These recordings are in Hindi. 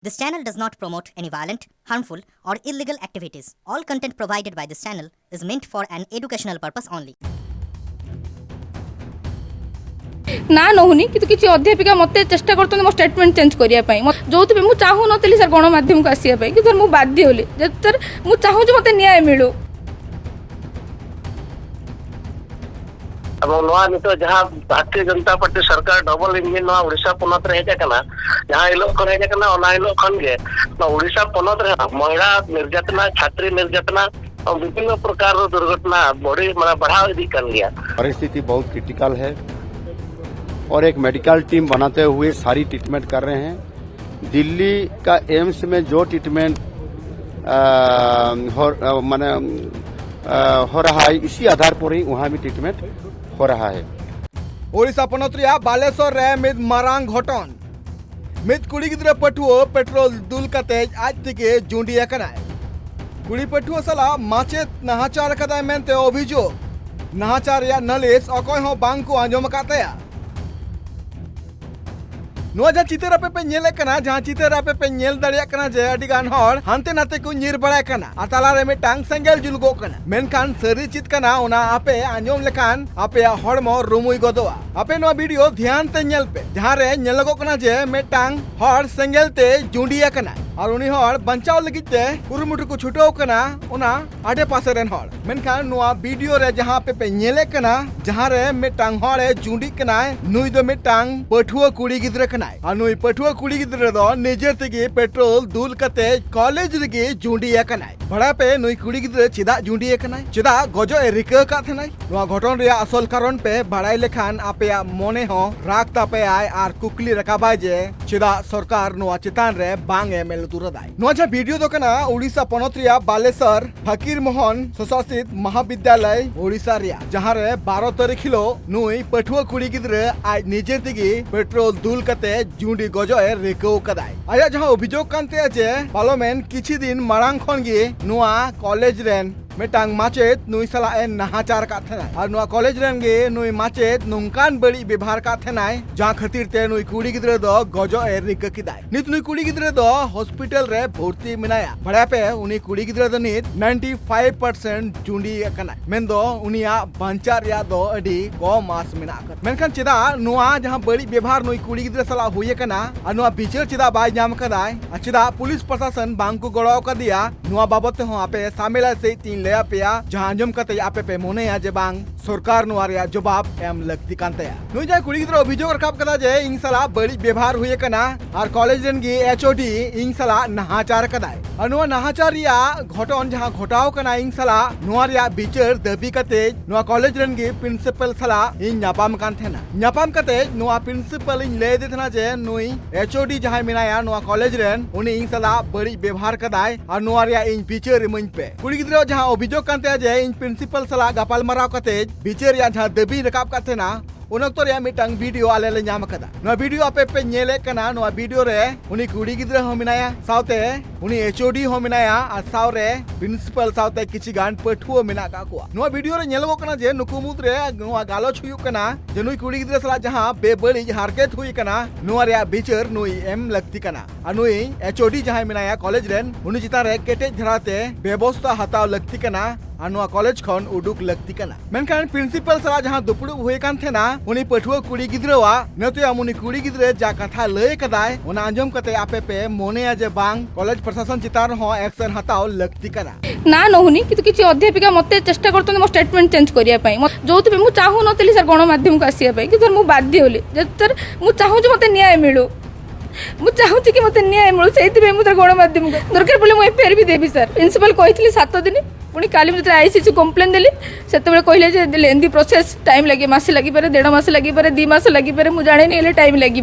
This channel does not promote any violent, harmful, or illegal activities. All content provided by this channel is meant for an educational purpose only. ना नहुनी कि किसी अध्यापिका मत चेष्टा कर मो स्टेटमेंट चेंज करने जो मुझे चाहू नी सर गणमाध्यम को आसपा कि सर मुझे बाध्य होली सर मुझे चाहूँ मत न्याय मिलू जहाँ भारतीय जनता पार्टी सरकार डबल इंजिन उड़ीसा पनत जहाँ उड़ीसा पनत महिला निर्यातना छात्री निर्यातना और विभिन्न प्रकार दुर्घटना बड़ी बढ़ा गया। परिस्थिति बहुत क्रिटिकल है और एक मेडिकल टीम बनाते हुए सारी ट्रीटमेंट कर रहे हैं। दिल्ली का एम्स में जो ट्रीटमेंट हो रहा है इसी आधार पर ही वहाँ भी ट्रीटमेंट हो रहा है। ओडिशा पनतरिया बालेश्वर रे मिद मारांग घटन मिद कुड़ी गिद्रा पटुओ पेट्रोल दुल कते आज तक जुंडी कुड़ी पटुओ सला माचेत नाहाचार कदा मेनते अभियोग नाहाचार या नलेस अकय हो बांग को आंजम कातेया जहाँ चितर पे जहाँ चितर पे जे अडिगान हर हानते नाते को निर बड़ा ताला रे मिटांग सेंगेल जुलगो मेनखान सरी चित कना उना आपे आंजम लेखान आपे हड़मो रुमुई गदोआ आपे नो वीडियो ध्यान ते नेल पे जहाँ रे नेलगो कना जे मिटांग हर सेंगेल ते जुंडिया कना और उनी हर बंचाव लगित ते कुरुमुटु को छुटो कना उना आडे पासे रेन हर मेनखान नो वीडियो रे जहाँ पे नेले कना जहाँ रे मिटांग हर जुंडी कना नुई दो मिटांग पठुआ कुड़ी गिद्र नुई पठुआ कुड़ी गिद्रे दो निजे तेगे पेट्रोल दुल कते कॉलेज रेगे जुंडिया कनाय बड़ा पे नुई कुड़ी गिद्रे चिदा जुंडिया कनाय चिदा गजो ए रिका का थनाय नुआ घटन रे असल कारण पे बड़ाई लेखान आपे मोने हो राग तापे आय आर कुकली रकाबाय जे चिदा सरकार नुआ चितान रे बांग एमएल तुरदाय नुआ जा वीडियो दो कना ओडिशा पनतरिया बालेश्वर फकीर मोहन स्वशासित महाविद्यालय ओडिशा रिया जहाँ रे 12 तारीख हिलो नुई पठुआ कुड़ी गिद्रे आज निजे तेगे पेट्रोल दुल कते जुंडी गजोए रेको कदाय आया जहाँ अभियोग कानते जे पार्लियामेंट किछि दिन मारांग खन गे नुआ कॉलेज रेन मिटांग माचेत नुई सला ए नाहाचार का थनाय और नुआ कॉलेज रेन गे नुई माचेत नुंकान बड़ी व्यवहार का थनाय जहाँ खातिर ते नुई कुड़ी गिद्रे दो गजो ए रिक किदाय नित नुई कुड़ी गिद्रे दो हॉस्पिटल रे भर्ती मिनाया बड़ा पे उनी कुड़ी गिद्रे दो नित 95% जुंडी कनाय मेंदो उनिया बांचार या दो अडी को मास मिना कर मेनखान चिदा नुआ जहाँ बड़ी व्यवहार नुई कुड़ी गिद्रे सला हुए कना और नुआ बिचार चिदा बाय नाम कदाय चिदा पुलिस प्रशासन बांग को गड़ाव कर दिया नुआ बाबत हो आपे सामेला से 3 ले पेया जहाँ आंजम कते आपे पे मोने या जे बांग सरकार नुआरिया जवाब एम लगती कांतेया नुई जा कुड़ी गिद्रा अभियोग रकाब कदा जे इंग सला बड़ी व्यवहार हुए कना और कॉलेज रेन गी एचओडी इंग सला नाहाचार कदाय और नुआ नाहाचार या घटन जहाँ घटाव कना इंग सला नुआरिया बिचार दबी कते नुआ कॉलेज रेन गी प्रिंसिपल सला इंग न्यापाम कांथेना न्यापाम कते नुआ प्रिंसिपल इंग ले देथना जे नुई एचओडी जहाँ मिनाया नुआ कॉलेज रेन उनी इंग सला बड़ी व्यवहार कदाय और नुआरिया इंग बिचार मंच पे कुड़ी गिद्रा जहाँ अभियोग कांते जे इन प्रिंसिपल सला गापाल मराव कते बिचार या जहाँ दबी रकाब काते ना उनक्तो रे मिटांग वीडियो आले ले नाम कदा नो वीडियो आपे पे नेले कना नो वीडियो रे उनी कुड़ी गिद्रा हो मिनाया साउते उनी एचओडी हो मिनाया आ सावरे प्रिंसिपल साउते किछि गान पठुओ मिना का को नो वीडियो रे नेलगो कना जे नुकुमुत रे नो गालोच हुयु कना जे नुई कुड़ी गिद्रा सला जहां बेबड़ी हारकेत हुई कना नो रे बिचार नुई एम लगती कना आ नुई एचओडी जहां मिनाया कॉलेज रेन उनी चिता रे केटे धराते व्यवस्था हताव लगती कना आनुआ कॉलेज खन उडुक लगती कना मेनखान प्रिंसिपल सला जहां दुपुड़ हुए कान थेना उनी पठुआ कुड़ी गिद्रवा नते अमुनी कुड़ी गिद्रे जा कथा लय कदाय उना आंजम कते आपे पे मोने जे बांग कॉलेज प्रशासन चितार हो एक्शन हताव लगती कना ना नहुनी कि किसी अध्यापिका मत चेष्टा कर मो स्टेटमेंट चेंज करने जो मुझे चाहू नी सर गणमाध्यम को आसपा कि सर मुझे बाध्य होली सर मुझे चाहूँ मत न्याय मिलू मुझे चाहूँ कि मत न्याय मिलू से मुझे गणमाध्यम दरकार पड़े मुझे एफआईआर भी देवी सर प्रिंसिपल कही 7 दिन पुणी काली मुझे आईसीसी कंप्लेन देली से कहले लेंदी प्रोसेस टाइम लगे मसे लगी पारे 1.5 मास लगी पारे 2 मास लगी पारे मुझे जाने नहीं टाइम लगे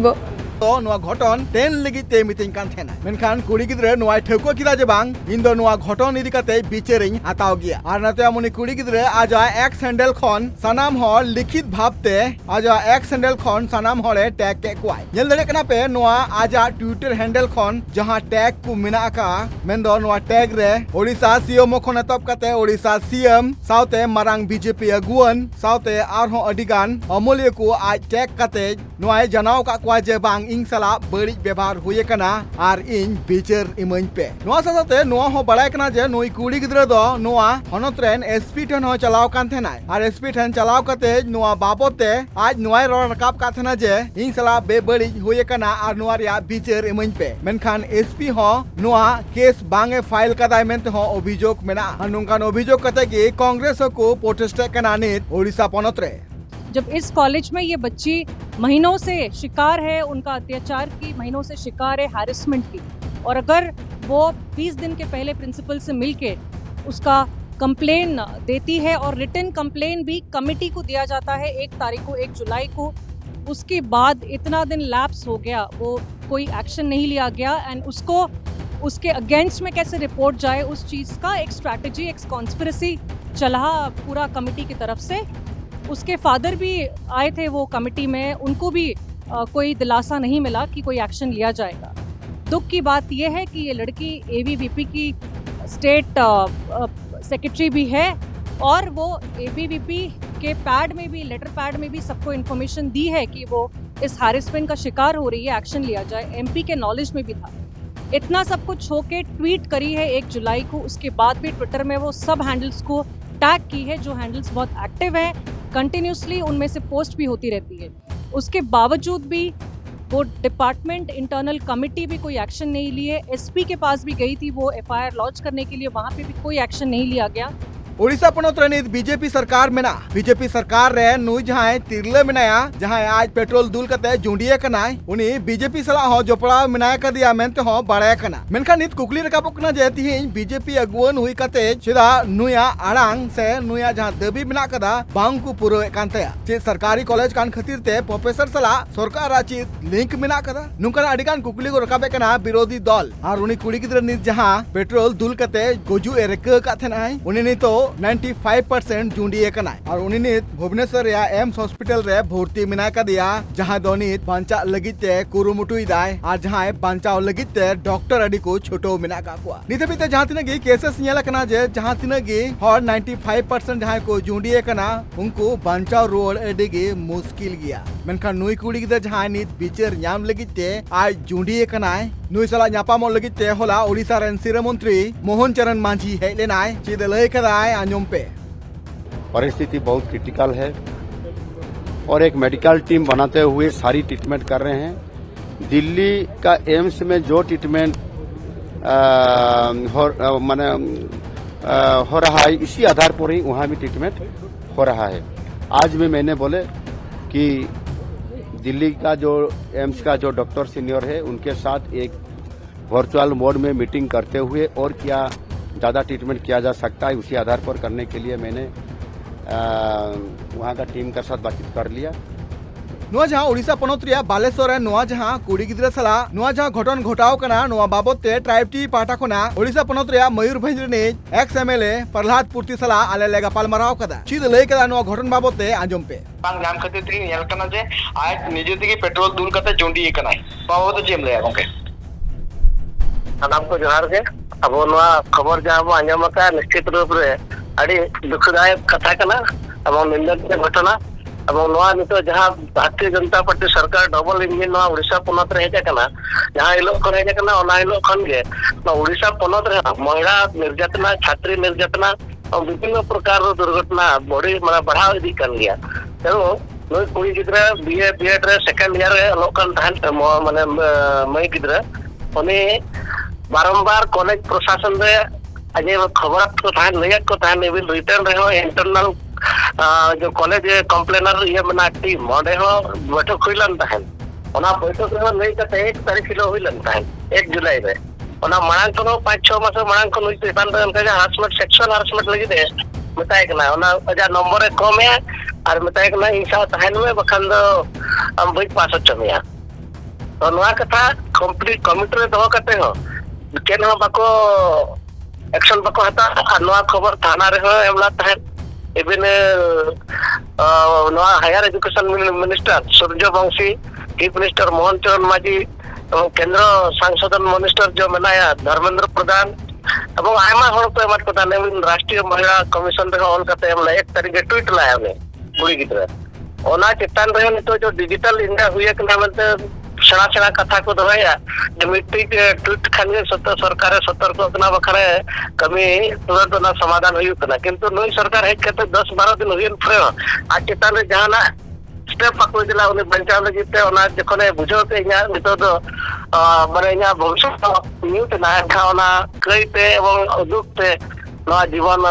तो नुआ घटन टेन लगी ते मिटिंग कान थेना मेनखान कुड़ी गिद्रे नुआ ठेको किदा जे बांग इन दो नुआ घटन इदी कते बिचेरिंग हताव गया और नते अमुनी कुड़ी गिद्रे आज एक्स हैंडल खन सनाम हर लिखित भावते आज एक्स हैंडल खन सनाम हरे टैग के क्वाय नेल दरे कना पे नुआ आज ट्विटर हैंडल खन जहां टैग को मिना का मेंदो नुआ टैग रे ओडिशा सीएम खन तब कते ओडिशा सीएम साउते मारांग बीजेपी अगुवन साउते आर हो अडिगान अमूल्य को आज टैग कते नुआ जनाव का क्वाय जे बांग इन सला बड़ी व्यवहार हुए कना और इन बिचार इमन पे नोआ साथे नोआ हो बड़ाय कना जे नुई कुड़ी गिद्रा दो नोआ हनत रेन एसपी ठन हो चलाव कान थेनाय और एसपी ठन चलाव कते नोआ बाबते आज नोआ रोड रकाब का थना जे इन सला बे बड़ी हुए कना और नोआ रिया बिचार इमन पे मेनखान एसपी हो नोआ केस बांगे फाइल कदाय मेंते हो अभियोग मेना अनुंकान अभियोग कते कि कांग्रेस को प्रोटेस्ट कना नित ओडिशा पनत रे। जब इस कॉलेज में ये बच्ची महीनों से शिकार है, उनका अत्याचार की महीनों से शिकार है, हैरेसमेंट की, और अगर वो 20 दिन के पहले प्रिंसिपल से मिलके उसका कंप्लेन देती है और रिटन कंप्लेन भी कमेटी को दिया जाता है 1 तारीख को 1 जुलाई को, उसके बाद इतना दिन लैप्स हो गया, वो कोई एक्शन नहीं लिया गया एंड उसको उसके अगेंस्ट में कैसे रिपोर्ट जाए उस चीज़ का एक स्ट्रैटेजी, एक कॉन्स्पिरेसी चला पूरा कमेटी की तरफ से। उसके फादर भी आए थे वो कमेटी में, उनको भी कोई दिलासा नहीं मिला कि कोई एक्शन लिया जाएगा। दुख की बात यह है कि ये लड़की एबीवीपी की स्टेट सेक्रेटरी भी है और वो एबीवीपी के पैड में भी, लेटर पैड में भी सबको इन्फॉर्मेशन दी है कि वो इस हैरेसमेंट का शिकार हो रही है, एक्शन लिया जाए। एमपी के नॉलेज में भी था। इतना सब कुछ होके ट्वीट करी है 1 जुलाई को, उसके बाद भी ट्विटर में वो सब हैंडल्स को टैग की है जो हैंडल्स बहुत एक्टिव है, कंटिन्यूसली उनमें से पोस्ट भी होती रहती है। उसके बावजूद भी वो डिपार्टमेंट इंटरनल कमेटी भी कोई एक्शन नहीं लिए। एसपी के पास भी गई थी वो एफआईआर लॉन्च करने के लिए, वहां पे भी कोई एक्शन नहीं लिया गया। ओडिशा पनत रनित बीजेपी सरकार मेना बीजेपी सरकार रे नुई जहां तिरले मेनाया जहां आज पेट्रोल दुल कते जुंडिया कनाय उनी बीजेपी सला हो जोपड़ा मेनाया का दिया मेनते हो बड़ाय कना मेनखा नित कुकली रकाबो कना जे तिहिं बीजेपी अगुवन हुई कते सिदा नुया आड़ांग से नुया जहां दबी मेना कदा बांग को पुरो कानतया जे सरकारी कॉलेज कान खातिर ते प्रोफेसर सला सरकार आची लिंक मेना कदा नुकन अडिकान कुकली को रकाबे कना विरोधी दल और उनी कुड़ी गिद्रा नित जहां पेट्रोल दुल कते गोजू एरेक का थनाय उनी नितो 95% जुंडी कना और उनी नित भुवनेश्वर या एम्स हॉस्पिटल रे भर्ती मेना का दिया जहां दोनित बांचा लगिते कुरुमुटुई दाय और जहां बांचाव लगिते डॉक्टर अडी को छोटो मेना का कुआ नितेबिते जहां तिनगी केसेस नेला कना जे जहां तिनगी हर 95% जहां को जुंडी कना उनको बांचाव रोड अडी गे मुश्किल गया मेनखा नुई कुड़ी गिदा जहां नित बिचार न्याम लगिते आज जुंडी कना नुई सला न्यापामो लगिते होला ओडिशा रेन सिरा मंत्री मोहन चरण मांझी हेज लेनाय चिद लय कदाय आंजम पे परिस्थिति बहुत क्रिटिकल है और एक मेडिकल टीम बनाते हुए सारी ट्रीटमेंट कर रहे हैं। दिल्ली का एम्स में जो ट्रीटमेंट हो रहा है इसी आधार पर ही वहाँ भी ट्रीटमेंट हो रहा है। आज भी मैंने बोले कि दिल्ली का जो एम्स का जो डॉक्टर सीनियर है उनके साथ एक वर्चुअल मोड में मीटिंग करते हुए और क्या ज़्यादा ट्रीटमेंट किया जा सकता है उसी आधार पर करने के लिए मैंने वहाँ का टीम के साथ बातचीत कर लिया। नुआ जहां ओडिशा पनत रिया बालेश्वर नुआ जहां कुड़ी गिद्रा सला नुआ जहां घटन घटाव कना नुआ बाबते ट्राइब टी पाटा खना ओडिशा पनत रिया मयूरभंज ने एक्स एमएलए प्रहलाद पूर्ति सला आले लेगा पालमाराव कदा चिद लय कदा नुआ घटन बाबते आंजम पे बांग नाम खातिर ती नेल कना जे आज निजे दिगी पेट्रोल दूल कते जुंडी कना बाबते जेम ले गोके नाम को जोहार के अब नुआ खबर जहां बो आंजम का निश्चित रूप रे अड़ी दुखदायक कथा कना अब निंदनीय घटना अब नोआ नितो जहां भारतीय जनता पार्टी सरकार डबल इंजिन नोआ ओडिशा पनत रे हेज कना जहां इलो खन हेज कना ओना इलो खन गे ओडिशा पनत रे महिला निर्यातना छात्री निर्यातना और विभिन्न प्रकार रो दुर्घटना बड़ी माने बढ़ाव इदी कन गया तेरो नोई कुड़ी गिद्रा बीए बीएड रे सेकंड ईयर रे लोकन तहन माने मई गिद्रा ओने बारंबार कॉलेज प्रशासन रे अजे खबर को तहन लयक को तहन एविल रिटर्न रे हो इंटरनल जो कॉलेज कंप्लेनर ये मना टीम ओडे हो बैठक हुइलन तहन ओना बैठक रे नहीं कते 1 तारीख किलो हुइलन तहन 1 जुलाई रे ओना मांग को 5-6 मास मांग को नुई पेपन रे उनका हरासमेंट सेक्सुअल हरासमेंट लगी दे बताए कना ओना अजा नंबर कम है और बताए कना इंसा तहन में बखन दो हम भाई पास चमिया तो नोआ कथा कंप्लीट कमिटी रे दो कते हो केन हो बाको एक्शन बाको हता नोआ खबर थाना रे हो एमला तहन even higher education minister Suryavanshi chief minister Mohan Charan Majhi केंद्र सांसद मिनिस्टर जो मनाया धर्मेंद्र प्रधान और आयमा हर को एमत पता नहीं राष्ट्रीय महिला कमीशन रे ऑन करते हम 1 तारीख के ट्वीट लाया ने बुड़ी गिद्रा ओना चितान रे तो जो डिजिटल इंडिया हुए कना मतलब सेना सेना कथा को दबाया मिट्टी ट्वीट खान सरकार सतर्क बखरे कमी तुरंत समाधान होना किंतु नई सरकार हेज 10-12 दिन हुई फ्रे आज चितान जहाना स्टेप पाको दिला उन्हें बचाव लगे जखने बुझे नित माने भविष्य न्यूट ना कईते उदुगते जीवन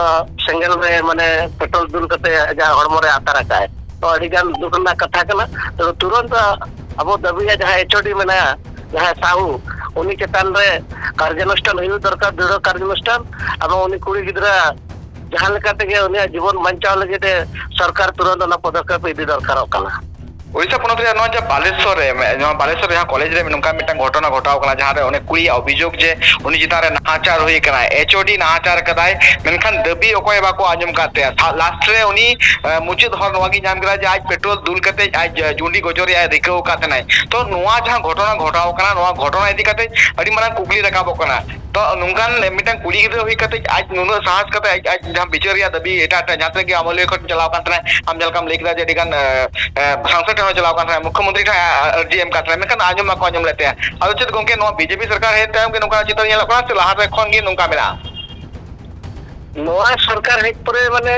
सेंगल में माने पेट्रोल दुल हड़मरे आतार का तो अड़ीगान दुख कथा तो तुरंत अब दबिया जहाँ एचओडी में जहाँ साहू उन्हीं चेतान कार्यानुष्ठान हो दरकार दृढ़ कार्यानुष्ठान और उन्हीं कुड़ी गिद्रा जहाँ उन्हें जीवन बचाव लगे सरकार तुरंत पदक्षेप इदी दरकार ओडिशा पनत बालेश्वर जहाँ कॉलेज रे नौका घटना घटाव जहाँ कुड़ी अभियोग जे उनी चितान नाहाचार हुई एचओडी नाहाचार कदाय मेनखान दाबी अकय बाको आंजम काते लास्ट रे उनी मुचाद हर नोगी नाम करा जे आज पेट्रोल दुल कते आज जुंडी गजोरी आज रिकाव काते नाय तो नोआ जहाँ घटना घटाव कना नोआ घटना इदी कते अडी मारां कुकली रकाबो कना तो नोंकान मिटांग कुड़ी गिद्रा हुई कते आज नुनो साहस कते आज जहाँ बिचारिया दाबी एटा जहाँ तक अमल खट चलाव काते आम जलकाम लेकरा जे डिगान सांसद चलाव मुख्यमंत्री अर्जी एम कान आजम को आजम लेते हैं अब चेत गोंके बीजेपी सरकार है तम के नौका चित्र नेला से लहा रे खन गे नौका मेरा नोआ सरकार हेज परे माने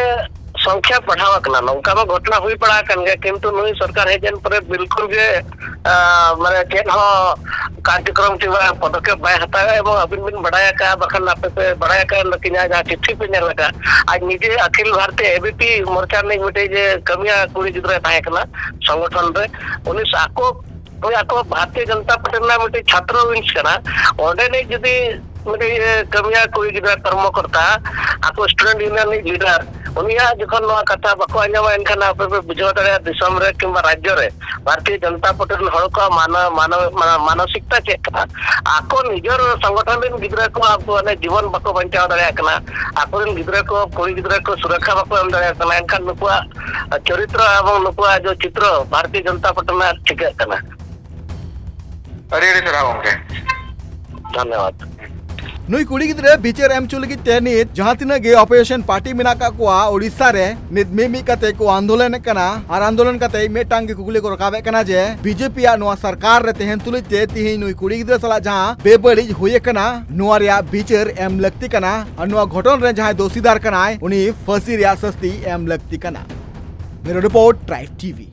संख्या बढ़ावा कना नौका में घटना हुई पड़ा कन गे किंतु नई सरकार हेजन परे बिल्कुल जे माने चेत हो कार्यक्रम के पदक्षेप बाय हतावे एवं अबिन बिन बढ़ाया का बखन आपे पे बढ़ाया का लकिना जहाँ चिट्ठी पे नेल लगा आज निजे अखिल भारतीय एबीपी मोर्चा ने मिटे जे कमिया कुड़ी गिद्रा ताहे कना संगठन रे उनी साको भारतीय जनता पार्टी ना मिटे छात्र विंग कना ओडे ने जदी मिटे कमिया कुड़ी गिद्रा कर्मकर्ता आको स्टूडेंट यूनियन लीडर उनिया जखन नवा कथा बको आंजमा एनखान आपे पे बुझाव दरे दिसम रे किंबा राज्य रे भारतीय जनता पार्टी हड़ को मानसिकता चेक आको निजर संगठन रे गिद्रा को आप माने जीवन बको बचाव दरे कना आको रे गिद्रा को कोई गिद्रा को सुरक्षा बको एम दरे कना एनखान नुकुआ चरित्र एवं नुकुआ जो चित्र भारतीय जनता पार्टी में ठीक कना अरे सरा गोंके धन्यवाद नुई कुड़ी गिद्रे बिचार एम चुलगी तेनित जहाँ तीना गे ऑपोजिशन पार्टी मेना का कुआ ओडिशा रे नित मिमी कते को आंदोलन कना और आंदोलन कते मेटांग के कुकुली को रकाबे कना जे बीजेपी आ नोआ सरकार रे तेहन तुलिते तिहि नुई कुड़ी गिद्रे सला जहाँ बेबड़ी हुए कना नोआ रिया बिचार एम लगती कना और नोआ घटन रे जहाँ दोषीदार कनाय उनी फांसी रिया सस्ती एम लगती कना। मेरा रिपोर्ट ट्राइब टीवी।